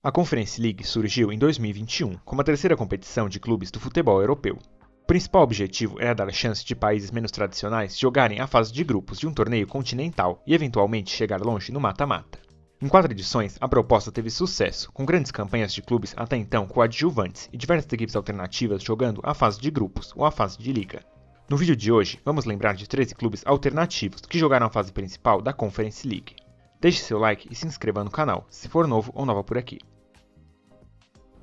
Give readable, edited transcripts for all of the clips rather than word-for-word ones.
A Conference League surgiu em 2021 como a terceira competição de clubes do futebol europeu. O principal objetivo era dar a chance de países menos tradicionais jogarem a fase de grupos de um torneio continental e eventualmente chegar longe no mata-mata. Em 4 edições, a proposta teve sucesso, com grandes campanhas de clubes até então coadjuvantes e diversas equipes alternativas jogando a fase de grupos ou a fase de liga. No vídeo de hoje, vamos lembrar de 13 clubes alternativos que jogaram a fase principal da Conference League. Deixe seu like e se inscreva no canal, se for novo ou nova por aqui.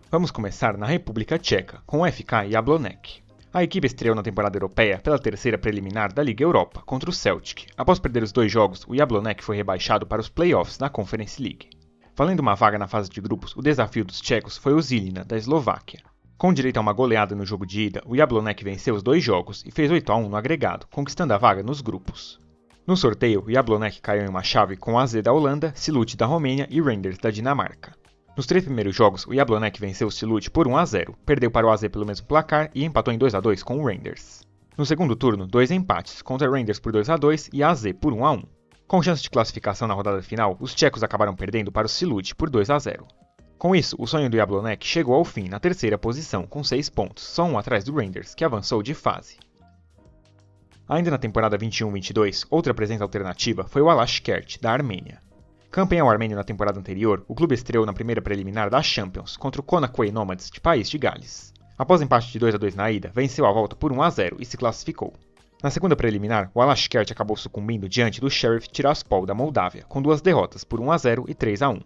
Vamos começar na República Tcheca, com o FK Jablonec. A equipe estreou na temporada europeia pela terceira preliminar da Liga Europa, contra o Celtic. Após perder os 2 jogos, o Jablonec foi rebaixado para os playoffs da Conference League. Valendo uma vaga na fase de grupos, o desafio dos tchecos foi o Žilina, da Eslováquia. Com direito a uma goleada no jogo de ida, o Jablonec venceu os 2 jogos e fez 8-1 no agregado, conquistando a vaga nos grupos. No sorteio, o Jablonec caiu em uma chave com AZ da Holanda, Silut da Romênia e Rangers da Dinamarca. Nos 3 primeiros jogos, o Jablonec venceu o Silut por 1-0, perdeu para o AZ pelo mesmo placar e empatou em 2-2 com o Rangers. No segundo turno, 2 empates, contra Rangers por 2-2 e AZ por 1-1. Com chance de classificação na rodada final, os tchecos acabaram perdendo para o Silut por 2-0. Com isso, o sonho do Jablonec chegou ao fim na terceira posição, com 6 pontos, só um atrás do Rangers, que avançou de fase. Ainda na temporada 21-22, outra presença alternativa foi o Alashkert, da Armênia. Campeão armênio na temporada anterior, o clube estreou na primeira preliminar da Champions contra o Konakway Nomads de País de Gales. Após empate de 2-2 na ida, venceu a volta por 1-0 e se classificou. Na segunda preliminar, o Alashkert acabou sucumbindo diante do Sheriff Tiraspol da Moldávia, com 2 derrotas por 1-0 e 3-1.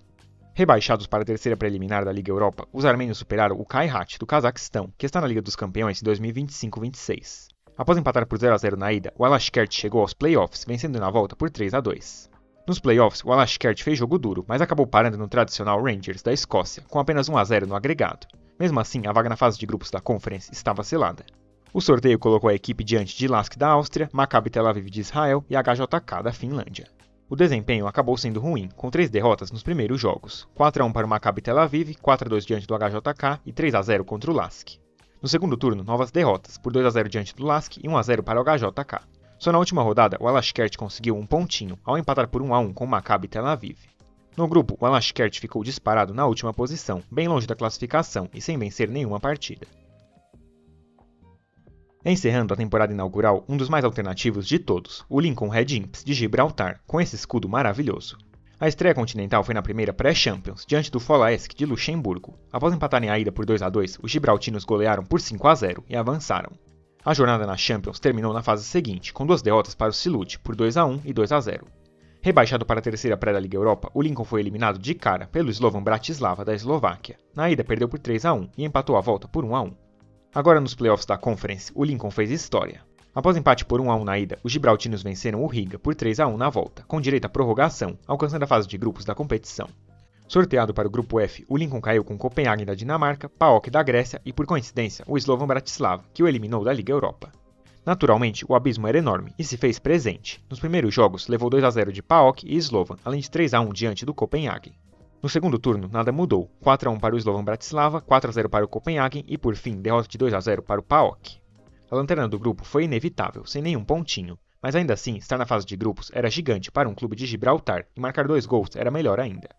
Rebaixados para a terceira preliminar da Liga Europa, os armênios superaram o Kairat do Cazaquistão, que está na Liga dos Campeões em 2025-26. Após empatar por 0-0 na ida, o Alashkert chegou aos playoffs, vencendo na volta por 3-2. Nos playoffs, o Alashkert fez jogo duro, mas acabou parando no tradicional Rangers da Escócia, com apenas 1-0 no agregado. Mesmo assim, a vaga na fase de grupos da Conference estava selada. O sorteio colocou a equipe diante de Lask da Áustria, Maccabi Tel Aviv de Israel e HJK da Finlândia. O desempenho acabou sendo ruim, com 3 derrotas nos primeiros jogos, 4-1 para o Maccabi Tel Aviv, 4-2 diante do HJK e 3-0 contra o Lask. No segundo turno, novas derrotas, por 2-0 diante do Lask e 1-0 para o HJK. Só na última rodada, o Alashkert conseguiu um pontinho, ao empatar por 1-1 com o Maccabi Tel Aviv. No grupo, o Alashkert ficou disparado na última posição, bem longe da classificação e sem vencer nenhuma partida. Encerrando a temporada inaugural, um dos mais alternativos de todos, o Lincoln Red Imps de Gibraltar, com esse escudo maravilhoso. A estreia continental foi na primeira pré-Champions, diante do Folaesk de Luxemburgo. Após empatarem a ida por 2-2, os gibraltinos golearam por 5-0 e avançaram. A jornada na Champions terminou na fase seguinte, com 2 derrotas para o Silut, por 2-1 e 2-0. Rebaixado para a terceira pré da Liga Europa, o Lincoln foi eliminado de cara pelo Slovan Bratislava da Eslováquia. Na ida perdeu por 3-1 e empatou a volta por 1-1. Agora nos playoffs da Conference, o Lincoln fez história. Após empate por 1-1 na ida, os gibraltinos venceram o Riga por 3-1 na volta, com direito à prorrogação, alcançando a fase de grupos da competição. Sorteado para o grupo F, o Lincoln caiu com Copenhagen da Dinamarca, PAOK da Grécia e, por coincidência, o Slovan Bratislava, que o eliminou da Liga Europa. Naturalmente, o abismo era enorme e se fez presente. Nos primeiros jogos, levou 2-0 de PAOK e Slovan, além de 3-1 diante do Copenhagen. No segundo turno, nada mudou, 4-1 para o Slovan Bratislava, 4-0 para o Copenhagen e, por fim, derrota de 2-0 para o PAOK. A lanterna do grupo foi inevitável, sem nenhum pontinho, mas ainda assim, estar na fase de grupos era gigante para um clube de Gibraltar e marcar 2 gols era melhor ainda.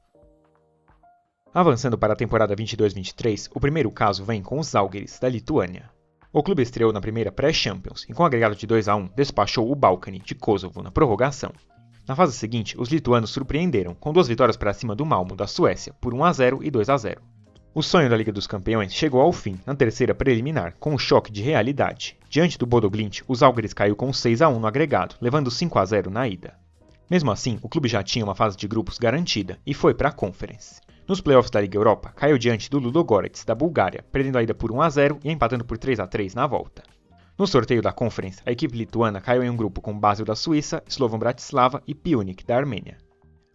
Avançando para a temporada 22-23, o primeiro caso vem com os Žalgiris, da Lituânia. O clube estreou na primeira pré-Champions e com agregado de 2-1 despachou o Balkany, de Kosovo, na prorrogação. Na fase seguinte, os lituanos surpreenderam, com 2 vitórias para cima do Malmo, da Suécia, por 1-0 e 2-0. O sonho da Liga dos Campeões chegou ao fim na terceira preliminar, com um choque de realidade. Diante do Bodo Glimt, os Žalgiris caiu com 6-1 no agregado, levando 5-0 na ida. Mesmo assim, o clube já tinha uma fase de grupos garantida e foi para a Conference. Nos playoffs da Liga Europa, caiu diante do Ludogorets, da Bulgária, perdendo a ida por 1-0 e empatando por 3-3 na volta. No sorteio da Conference, a equipe lituana caiu em um grupo com Basel da Suíça, Slovan Bratislava e Pionic da Armênia.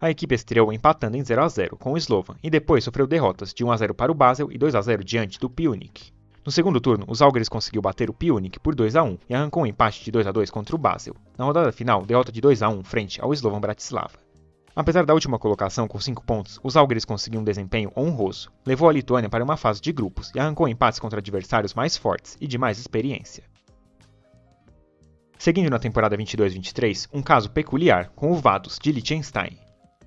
A equipe estreou empatando em 0-0 com o Slovan e depois sofreu derrotas de 1-0 para o Basel e 2-0 diante do Pionic. No segundo turno, os Žalgiris conseguiu bater o Pionic por 2-1 e arrancou um empate de 2-2 contra o Basel. Na rodada final, derrota de 2-1 frente ao Slovan Bratislava. Apesar da última colocação com 5 pontos, os Žalgiris conseguiu um desempenho honroso, levou a Lituânia para uma fase de grupos e arrancou empates contra adversários mais fortes e de mais experiência. Seguindo na temporada 22-23, um caso peculiar com o Vaduz de Liechtenstein.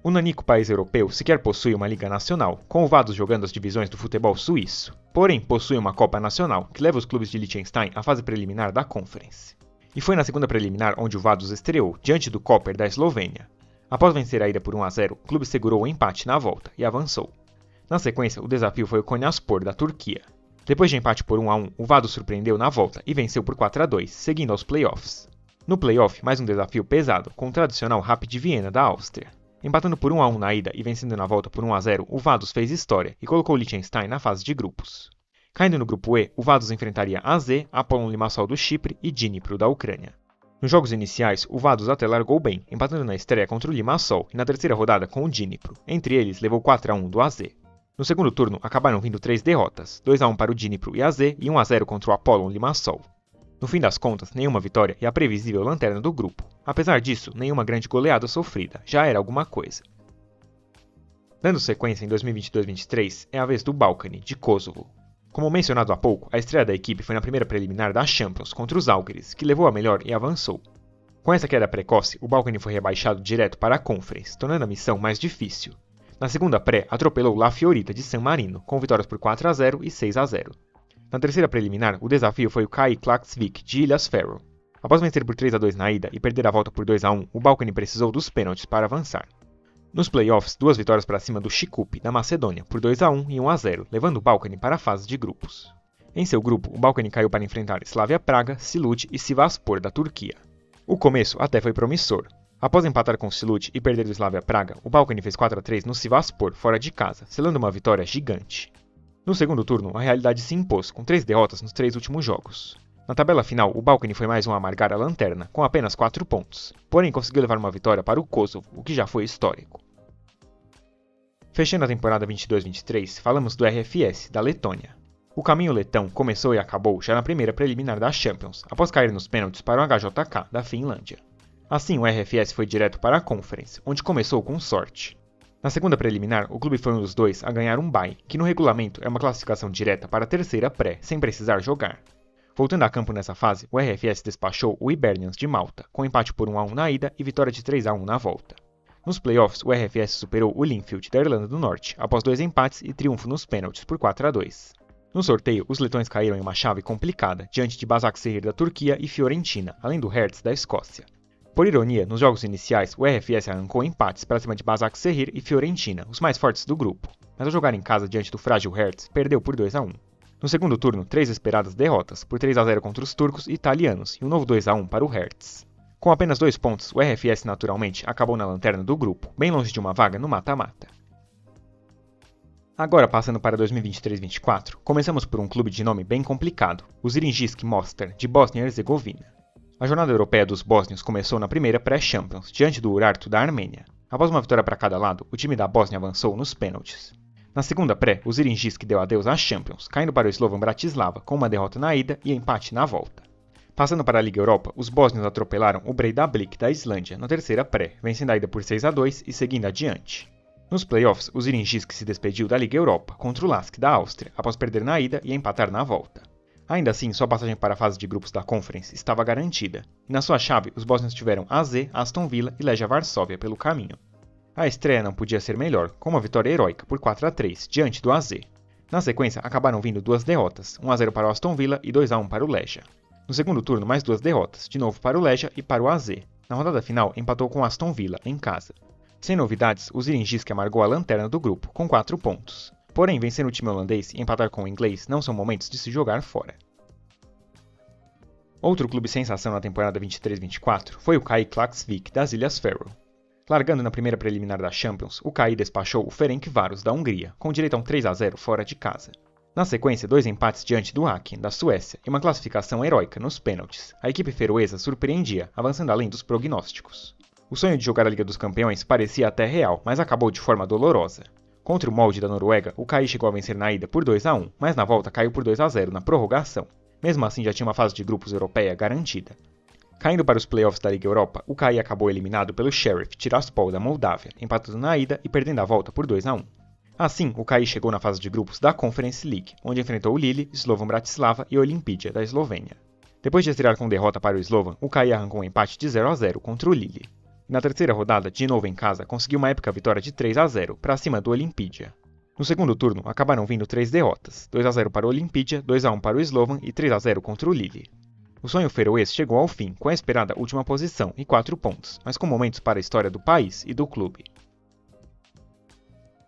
O nanico país europeu sequer possui uma liga nacional, com o Vaduz jogando as divisões do futebol suíço. Porém, possui uma Copa Nacional, que leva os clubes de Liechtenstein à fase preliminar da Conference. E foi na segunda preliminar onde o Vaduz estreou, diante do Koper da Eslovênia. Após vencer a ida por 1-0, o clube segurou o empate na volta e avançou. Na sequência, o desafio foi o Konyaspor da Turquia. Depois de empate por 1-1, o Vaduz surpreendeu na volta e venceu por 4-2, seguindo aos playoffs. No playoff, mais um desafio pesado, com o tradicional Rapid Viena da Áustria. Empatando por 1-1 na ida e vencendo na volta por 1-0, o Vaduz fez história e colocou o Liechtenstein na fase de grupos. Caindo no grupo E, o Vaduz enfrentaria AZ, Apollon Limassol do Chipre e Dnipro da Ucrânia. Nos jogos iniciais, o Vaduz até largou bem, empatando na estreia contra o Limassol e na terceira rodada com o Dnipro. Entre eles, levou 4-1 do AZ. No segundo turno, acabaram vindo 3 derrotas, 2-1 para o Dnipro e AZ e 1-0 contra o Apollon Limassol. No fim das contas, nenhuma vitória e a previsível lanterna do grupo. Apesar disso, nenhuma grande goleada sofrida, já era alguma coisa. Dando sequência em 2022-23, é a vez do Balkany, de Kosovo. Como mencionado há pouco, a estreia da equipe foi na primeira preliminar da Champions contra os Žalgiris, que levou a melhor e avançou. Com essa queda precoce, o Balkany foi rebaixado direto para a Conference, tornando a missão mais difícil. Na segunda pré, atropelou La Fiorita de San Marino, com vitórias por 4-0 e 6-0. Na terceira preliminar, o desafio foi o KI Klaksvik de Ilhas Faroe. Após vencer por 3-2 na ida e perder a volta por 2-1, o Balkany precisou dos pênaltis para avançar. Nos playoffs, 2 vitórias para cima do Shikup, da Macedônia, por 2-1 e 1-0, levando o Balkany para a fase de grupos. Em seu grupo, o Balkany caiu para enfrentar Slavia Praga, Silut e Sivasspor da Turquia. O começo até foi promissor. Após empatar com o Silut e perder do Slavia Praga, o Balkany fez 4-3 no Sivasspor, fora de casa, selando uma vitória gigante. No segundo turno, a realidade se impôs, com 3 derrotas nos 3 últimos jogos. Na tabela final, o Balkany foi mais um a amargar a lanterna, com apenas 4 pontos. Porém, conseguiu levar uma vitória para o Kosovo, o que já foi histórico. Fechando a temporada 22-23, falamos do RFS, da Letônia. O caminho letão começou e acabou já na primeira preliminar da Champions, após cair nos pênaltis para o HJK, da Finlândia. Assim, o RFS foi direto para a Conference, onde começou com sorte. Na segunda preliminar, o clube foi um dos 2 a ganhar um bye, que no regulamento é uma classificação direta para a terceira pré, sem precisar jogar. Voltando a campo nessa fase, o RFS despachou o Hibernians de Malta, com empate por 1-1 na ida e vitória de 3-1 na volta. Nos playoffs, o RFS superou o Linfield da Irlanda do Norte, após 2 empates e triunfo nos pênaltis por 4-2. No sorteio, os letões caíram em uma chave complicada, diante de Başakşehir da Turquia e Fiorentina, além do Hertz da Escócia. Por ironia, nos jogos iniciais, o RFS arrancou empates para cima de Başakşehir e Fiorentina, os mais fortes do grupo, mas ao jogar em casa diante do frágil Hertz, perdeu por 2-1. No segundo turno, 3 esperadas derrotas, por 3-0 contra os turcos e italianos e um novo 2-1 para o Hertz. Com apenas 2 pontos, o RFS naturalmente acabou na lanterna do grupo, bem longe de uma vaga no mata-mata. Agora passando para 2023-24, começamos por um clube de nome bem complicado, o Zrinjski Mostar, de Bósnia e Herzegovina. A jornada europeia dos bósnios começou na primeira pré-Champions, diante do Urartu da Armênia. Após uma vitória para cada lado, o time da Bósnia avançou nos pênaltis. Na segunda pré, o Zrinjski deu adeus à Champions, caindo para o Slovan Bratislava com uma derrota na ida e empate na volta. Passando para a Liga Europa, os bósnios atropelaram o Breiðablik da Islândia na terceira pré, vencendo a ida por 6-2 e seguindo adiante. Nos playoffs, o Zrinjski se despediu da Liga Europa contra o Lask da Áustria, após perder na ida e empatar na volta. Ainda assim, sua passagem para a fase de grupos da Conference estava garantida, e na sua chave os bósnios tiveram AZ, Aston Villa e Legia Varsóvia pelo caminho. A estreia não podia ser melhor, com uma vitória heróica por 4-3 diante do AZ. Na sequência, acabaram vindo 2 derrotas, 1-0 para o Aston Villa e 2-1 para o Legia. No segundo turno, mais 2 derrotas, de novo para o Legia e para o AZ. Na rodada final, empatou com o Aston Villa, em casa. Sem novidades, o Zrinjski amargou a lanterna do grupo, com 4 pontos. Porém, vencer o time holandês e empatar com o inglês não são momentos de se jogar fora. Outro clube sensação na temporada 23-24 foi o KI Klaksvik das Ilhas Faroe. Largando na primeira preliminar da Champions, o KI despachou o Ferencváros da Hungria, com direito a um 3-0 fora de casa. Na sequência, 2 empates diante do Häcken, da Suécia, e uma classificação heróica nos pênaltis. A equipe feroesa surpreendia, avançando além dos prognósticos. O sonho de jogar a Liga dos Campeões parecia até real, mas acabou de forma dolorosa. Contra o molde da Noruega, o KI chegou a vencer na ida por 2-1, mas na volta caiu por 2-0 na prorrogação. Mesmo assim, já tinha uma fase de grupos europeia garantida. Caindo para os playoffs da Liga Europa, o KI acabou eliminado pelo Sheriff Tiraspol da Moldávia, empatando na ida e perdendo a volta por 2-1. Assim, o KI chegou na fase de grupos da Conference League, onde enfrentou o Lille, Slovan Bratislava e Olimpídia da Eslovênia. Depois de estrear com derrota para o Slovan, o KI arrancou um empate de 0-0 contra o Lille. E na terceira rodada, de novo em casa, conseguiu uma épica vitória de 3-0 para cima do Olimpídia. No segundo turno, acabaram vindo 3 derrotas, 2-0 para o Olimpídia, 2-1 para o Slovan e 3-0 contra o Lille. O sonho feroês chegou ao fim com a esperada última posição e 4 pontos, mas com momentos para a história do país e do clube.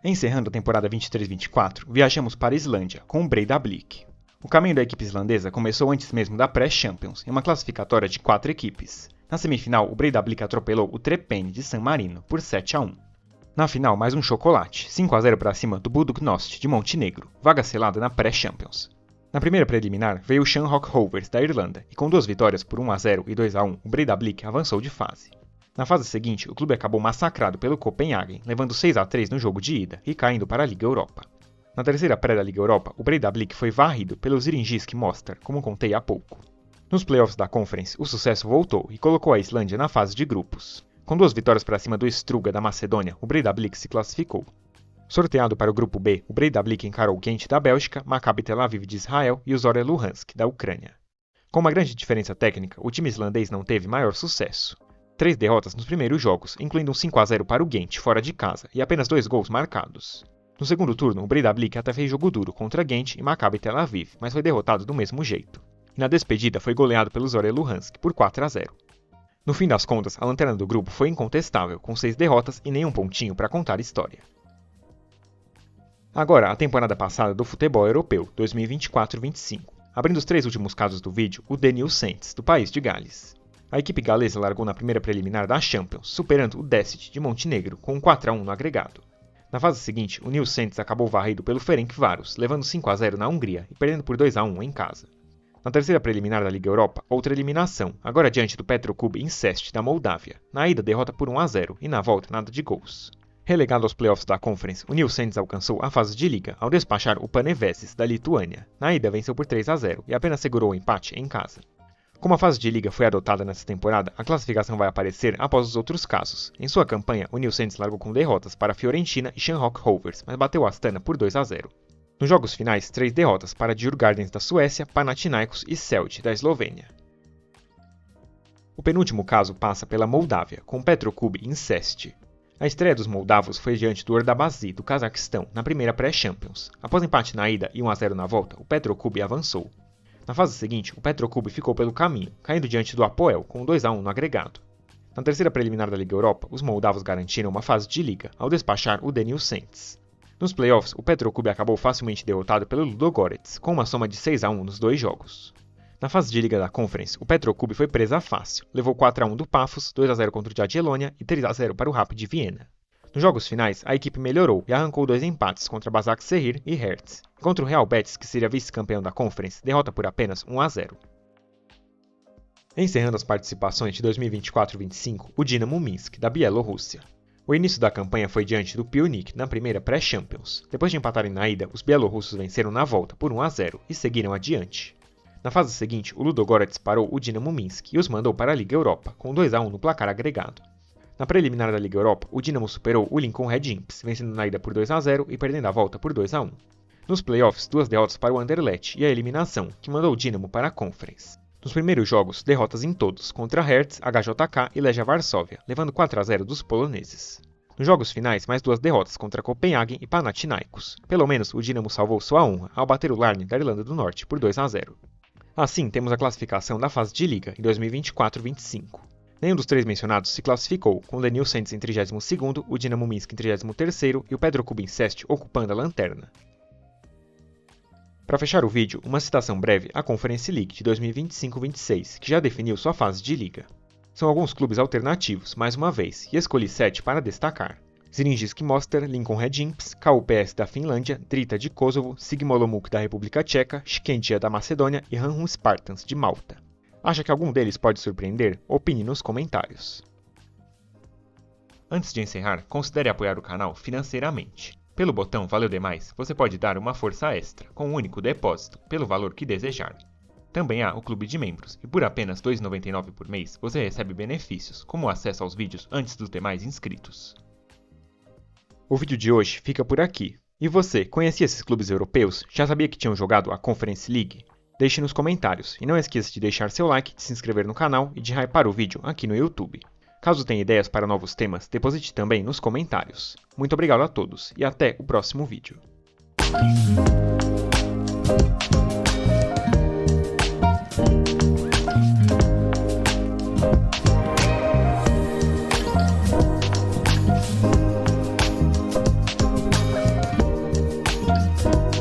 Encerrando a temporada 23-24, viajamos para a Islândia com o Breiðablik. O caminho da equipe islandesa começou antes mesmo da pré-Champions, em uma classificatória de 4 equipes. Na semifinal, o Breiðablik atropelou o Trepene de San Marino por 7-1. Na final, mais um chocolate, 5-0 para cima do Budućnost de Montenegro, vaga selada na pré-Champions. Na primeira preliminar, veio o Shamrock Rovers da Irlanda, e com 2 vitórias por 1-0 e 2-1, o Breiðablik avançou de fase. Na fase seguinte, o clube acabou massacrado pelo Copenhagen, levando 6-3 no jogo de ida e caindo para a Liga Europa. Na terceira pré da Liga Europa, o Breiðablik foi varrido pelo Zrinjski Mostar, como contei há pouco. Nos playoffs da Conference, o sucesso voltou e colocou a Islândia na fase de grupos. Com 2 vitórias para cima do Struga da Macedônia, o Breiðablik se classificou. Sorteado para o grupo B, o Breiðablik encarou o Gent da Bélgica, Maccabi Tel Aviv de Israel e o Zorya Luhansk da Ucrânia. Com uma grande diferença técnica, o time islandês não teve maior sucesso. 3 derrotas nos primeiros jogos, incluindo um 5-0 para o Gent fora de casa e apenas 2 gols marcados. No segundo turno, o Breiðablik até fez jogo duro contra Gent e Maccabi Tel Aviv, mas foi derrotado do mesmo jeito. E na despedida foi goleado pelo Zorya Luhansk por 4-0. No fim das contas, a lanterna do grupo foi incontestável, com 6 derrotas e nenhum pontinho para contar história. Agora, a temporada passada do futebol europeu, 2024-25. Abrindo os 3 últimos casos do vídeo, o Denil Saints, do país de Gales. A equipe galesa largou na primeira preliminar da Champions, superando o Decet de Montenegro, com 4-1 no agregado. Na fase seguinte, o Nil Saints acabou varrido pelo Ferencváros, levando 5-0 na Hungria e perdendo por 2-1 em casa. Na terceira preliminar da Liga Europa, outra eliminação, agora diante do Petrocub Incest da Moldávia. Na ida, derrota por 1-0 e na volta, nada de gols. Relegado aos playoffs da Conference, o Nil Saints alcançou a fase de Liga ao despachar o Paneveses da Lituânia. Na ida, venceu por 3-0 e apenas segurou o empate em casa. Como a fase de Liga foi adotada nessa temporada, a classificação vai aparecer após os outros casos. Em sua campanha, o Nil Saints largou com derrotas para Fiorentina e Shamrock Rovers, mas bateu Astana por 2-0. Nos jogos finais, 3 derrotas para Djurgårdens da Suécia, Panathinaikos e Celtic da Eslovênia. O penúltimo caso passa pela Moldávia, com o Petrocub Incest. A estreia dos moldavos foi diante do Ordabazi, do Cazaquistão, na primeira pré-Champions. Após empate na ida e 1-0 na volta, o Petrocub avançou. Na fase seguinte, o Petrocub ficou pelo caminho, caindo diante do Apoel, com 2-1 no agregado. Na terceira preliminar da Liga Europa, os moldavos garantiram uma fase de Liga, ao despachar o Denil Saints. Nos playoffs, o Petrocub acabou facilmente derrotado pelo Ludogorets, com uma soma de 6-1 nos 2 jogos. Na fase de Liga da Conference, o Petrocub foi presa fácil, levou 4-1 do Pafos, 2-0 contra o Jagiellonia e 3-0 para o Rapid de Viena. Nos jogos finais, a equipe melhorou e arrancou 2 empates contra Başakşehir e Hertz. Contra o Real Betis, que seria vice-campeão da Conference, derrota por apenas 1-0. Encerrando as participações de 2024-25, o Dinamo Minsk, da Bielorrússia. O início da campanha foi diante do Pionic na primeira pré-Champions. Depois de empatarem na ida, os bielorrussos venceram na volta por 1-0 e seguiram adiante. Na fase seguinte, o Ludogorets parou o Dinamo Minsk e os mandou para a Liga Europa, com 2-1 no placar agregado. Na preliminar da Liga Europa, o Dinamo superou o Lincoln Red Imps, vencendo na ida por 2-0 e perdendo a volta por 2-1. Nos playoffs, 2 derrotas para o Anderlecht e a eliminação, que mandou o Dinamo para a Conference. Nos primeiros jogos, derrotas em todos, contra Hertz, HJK e Legia Varsóvia, levando 4-0 dos poloneses. Nos jogos finais, mais 2 derrotas contra Copenhagen e Panathinaikos. Pelo menos, o Dinamo salvou sua honra ao bater o Larne da Irlanda do Norte por 2-0. Assim, temos a classificação da fase de Liga em 2024-25. Nenhum dos 3 mencionados se classificou, com o Denil Saints em 32º, o Dinamo Minsk em 33º e o Petrocub Incest ocupando a lanterna. Para fechar o vídeo, uma citação breve à Conference League de 2025-26, que já definiu sua fase de liga. São alguns clubes alternativos, mais uma vez, e escolhi 7 para destacar. Zrinjski Mostar, Lincoln Red Imps, KUPS da Finlândia, Drita de Kosovo, Sigma Olomouc da República Tcheca, Shkentia da Macedônia e Ranhum Spartans de Malta. Acha que algum deles pode surpreender? Opine nos comentários. Antes de encerrar, considere apoiar o canal financeiramente. Pelo botão Valeu Demais, você pode dar uma força extra, com um único depósito, pelo valor que desejar. Também há o Clube de Membros, e por apenas R$ 2,99 por mês você recebe benefícios, como acesso aos vídeos antes dos demais inscritos. O vídeo de hoje fica por aqui. E você, conhecia esses clubes europeus? Já sabia que tinham jogado a Conference League? Deixe nos comentários, e não esqueça de deixar seu like, de se inscrever no canal e de hypar o vídeo aqui no YouTube. Caso tenha ideias para novos temas, deposite também nos comentários. Muito obrigado a todos e até o próximo vídeo.